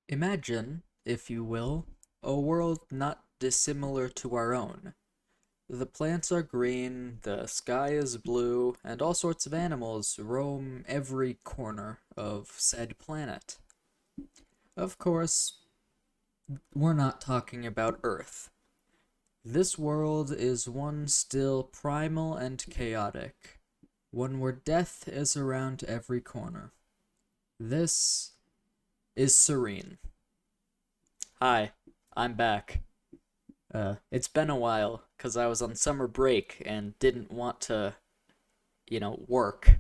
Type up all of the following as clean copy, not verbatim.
Imagine, if you will, a world not dissimilar to our own. The plants are green, the sky is blue, and all sorts of animals roam every corner of said planet. Of course, we're not talking about Earth. This world is one still primal and chaotic, one where death is around every corner. This is Serene. Hi, I'm back. It's been a while, because I was on summer break and didn't want to, work.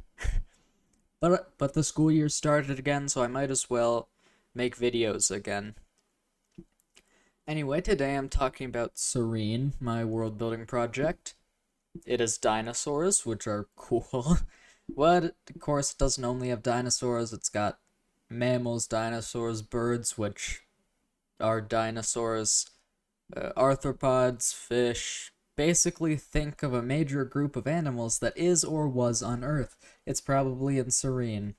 But the school year started again, so I might as well make videos again. Anyway, today I'm talking about Serene, my world building project. It has dinosaurs, which are cool. But, of course, it doesn't only have dinosaurs, it's got mammals, dinosaurs, birds, which are dinosaurs, arthropods, fish. Basically, think of a major group of animals that is or was on Earth. It's probably in Serene.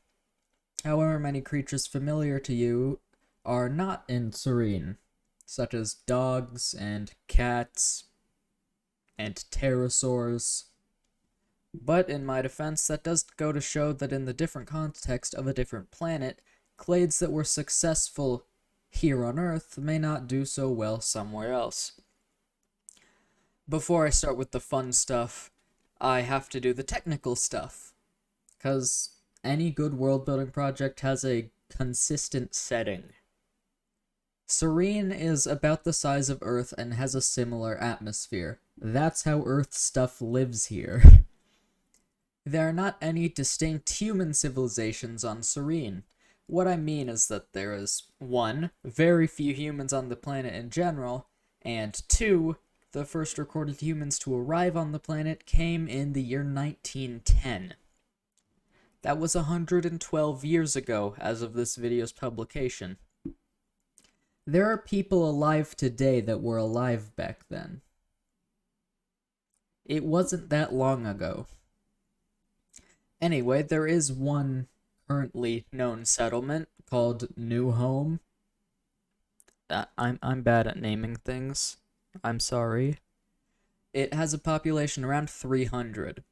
However, many creatures familiar to you are not in Serene, such as dogs and cats and pterosaurs. But in my defense, that does go to show that in the different context of a different planet, clades that were successful here on Earth may not do so well somewhere else. Before I start with the fun stuff, I have to do the technical stuff. Because any good world building project has a consistent setting. Serene is about the size of Earth and has a similar atmosphere. That's how Earth stuff lives here. There are not any distinct human civilizations on Serene. What I mean is that there is, 1, very few humans on the planet in general, and 2, the first recorded humans to arrive on the planet came in the year 1910. That was 112 years ago as of this video's publication. There are people alive today that were alive back then. It wasn't that long ago. Anyway, there is one currently known settlement called New Home. I'm bad at naming things. I'm sorry. It has a population around 300.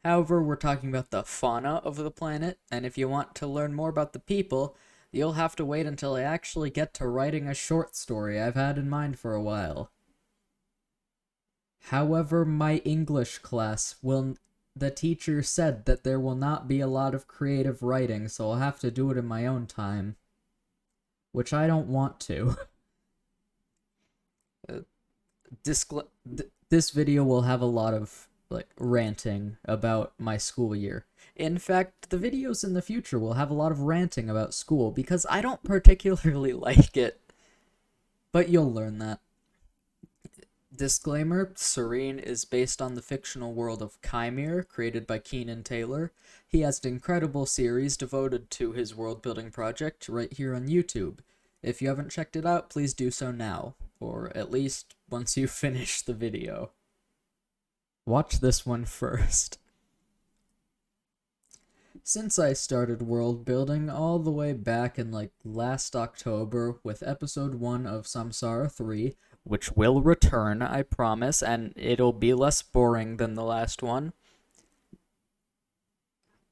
However, we're talking about the fauna of the planet, and if you want to learn more about the people, you'll have to wait until I actually get to writing a short story I've had in mind for a while. However, my English class will... The teacher said that there will not be a lot of creative writing, so I'll have to do it in my own time. Which I don't want to. This video will have a lot of, ranting about my school year. In fact, the videos in the future will have a lot of ranting about school, because I don't particularly like it. But you'll learn that. Disclaimer, Serene is based on the fictional world of Chimere, created by Keenan Taylor. He has an incredible series devoted to his world-building project right here on YouTube. If you haven't checked it out, please do so now, or at least once you finish the video. Watch this one first. Since I started world building all the way back in last October with episode 1 of Samsara 3, which will return, I promise, and it'll be less boring than the last one,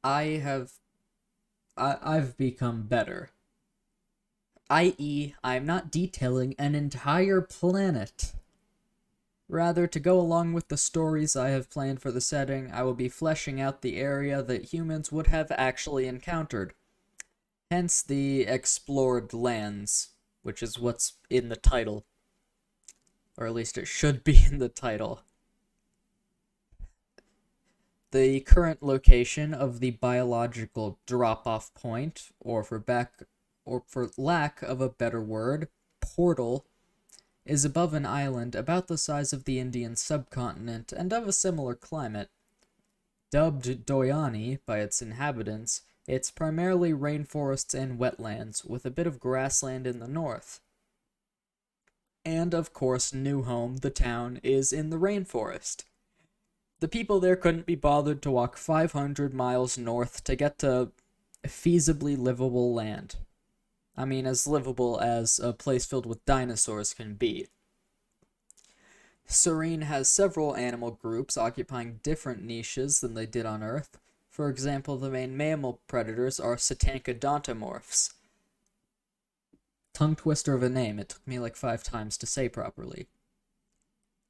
I've become better. i.e., I'm not detailing an entire planet. Rather, to go along with the stories I have planned for the setting, I will be fleshing out the area that humans would have actually encountered. Hence the explored lands, which is what's in the title. Or at least it should be in the title. The current location of the biological drop-off point, or for lack of a better word, portal, is above an island about the size of the Indian subcontinent and of a similar climate. Dubbed Doyani by its inhabitants, it's primarily rainforests and wetlands, with a bit of grassland in the north. And of course, New Home, the town, is in the rainforest. The people there couldn't be bothered to walk 500 miles north to get to feasibly livable land. I mean, as livable as a place filled with dinosaurs can be. Serene has several animal groups occupying different niches than they did on Earth. For example, the main mammal predators are cetanchodontomorphs. Tongue twister of a name, it took me like 5 times to say properly.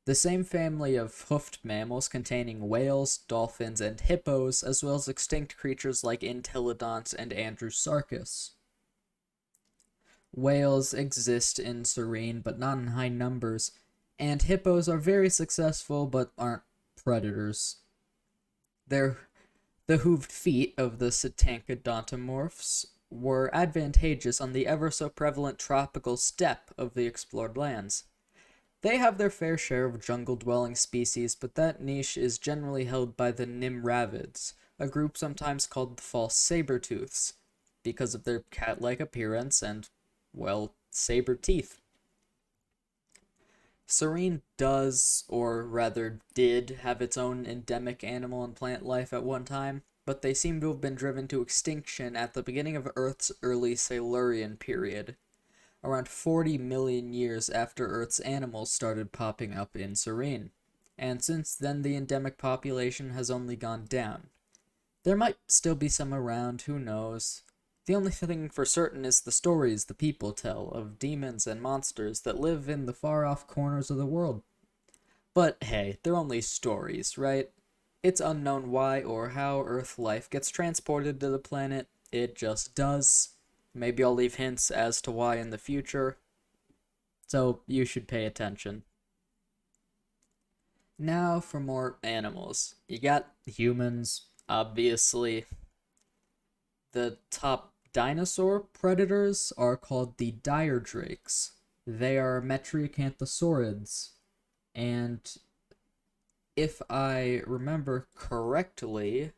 The same family of hoofed mammals containing whales, dolphins, and hippos, as well as extinct creatures like entelodonts and andrewsarchus. Whales exist in Serene, but not in high numbers, and hippos are very successful but aren't predators. The hooved feet of the cetanchodontomorphs were advantageous on the ever so prevalent tropical steppe of the explored lands. They have their fair share of jungle-dwelling species, but that niche is generally held by the nimravids, a group sometimes called the false saber-tooths, because of their cat-like appearance and, well, saber teeth. Serene does, or rather did, have its own endemic animal and plant life at one time, but they seem to have been driven to extinction at the beginning of Earth's early Silurian period, around 40 million years after Earth's animals started popping up in Serene, and since then the endemic population has only gone down. There might still be some around, who knows. The only thing for certain is the stories the people tell of demons and monsters that live in the far-off corners of the world. But hey, they're only stories, right? It's unknown why or how Earth life gets transported to the planet. It just does. Maybe I'll leave hints as to why in the future. So you should pay attention. Now for more animals. You got humans, obviously. The top dinosaur predators are called the dire drakes. They are metriacanthosaurids. And if I remember correctly,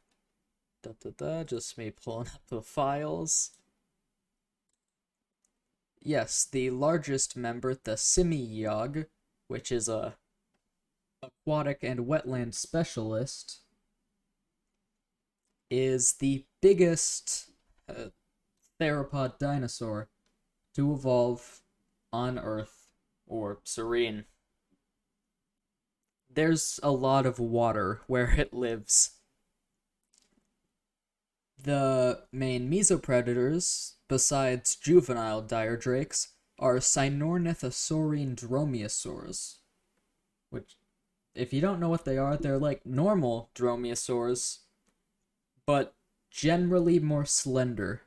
just me pulling up the files. Yes, the largest member, the Simiog, which is a aquatic and wetland specialist, is the biggest theropod dinosaur to evolve on Earth or Serene. There's a lot of water where it lives. The main mesopredators, besides juvenile dire drakes, are Cynornithosaurine dromaeosaurs, which, if you don't know what they are, they're like normal dromaeosaurs, but generally more slender.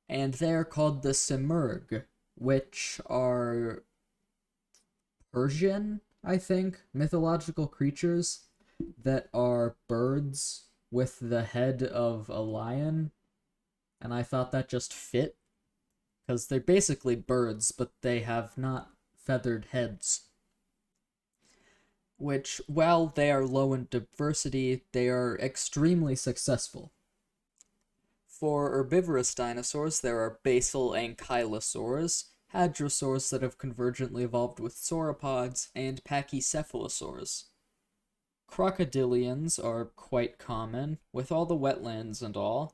And they're called the Simurgh, which are Persian, I think, mythological creatures that are birds with the head of a lion, and I thought that just fit, because they're basically birds, but they have not feathered heads. Which, while they are low in diversity, they are extremely successful. For herbivorous dinosaurs, there are basal ankylosaurs, hadrosaurs that have convergently evolved with sauropods, and pachycephalosaurs. Crocodilians are quite common, with all the wetlands and all,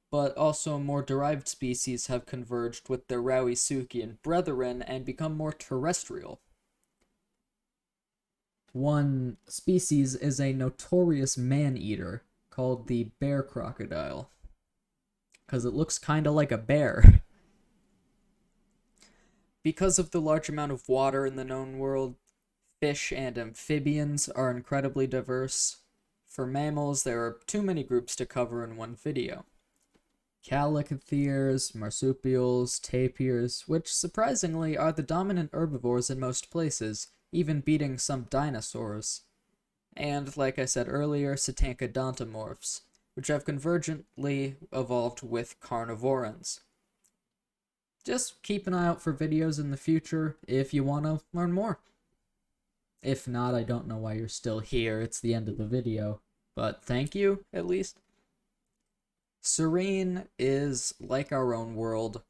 but also more derived species have converged with their Rauisuchian brethren and become more terrestrial. One species is a notorious man-eater called the bear crocodile, because it looks kind of like a bear. Because of the large amount of water in the known world, fish and amphibians are incredibly diverse. For mammals, there are too many groups to cover in one video. Calicotheres, marsupials, tapirs, which surprisingly are the dominant herbivores in most places, even beating some dinosaurs. And, like I said earlier, cetanchodontomorphs, which have convergently evolved with carnivorans. Just keep an eye out for videos in the future if you want to learn more. If not, I don't know why you're still here. It's the end of the video. But thank you, at least. Serene is, like our own world,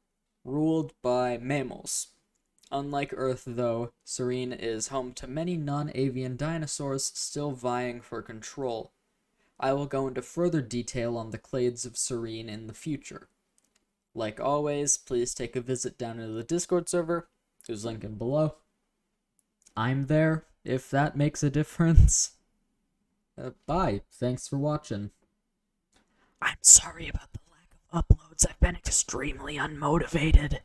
ruled by mammals. Unlike Earth, though, Serene is home to many non-avian dinosaurs still vying for control. I will go into further detail on the clades of Serene in the future. Like always, please take a visit down into the Discord server. There's a link in below. I'm there, if that makes a difference. Bye. Thanks for watching. I'm sorry about the lack of uploads. I've been extremely unmotivated.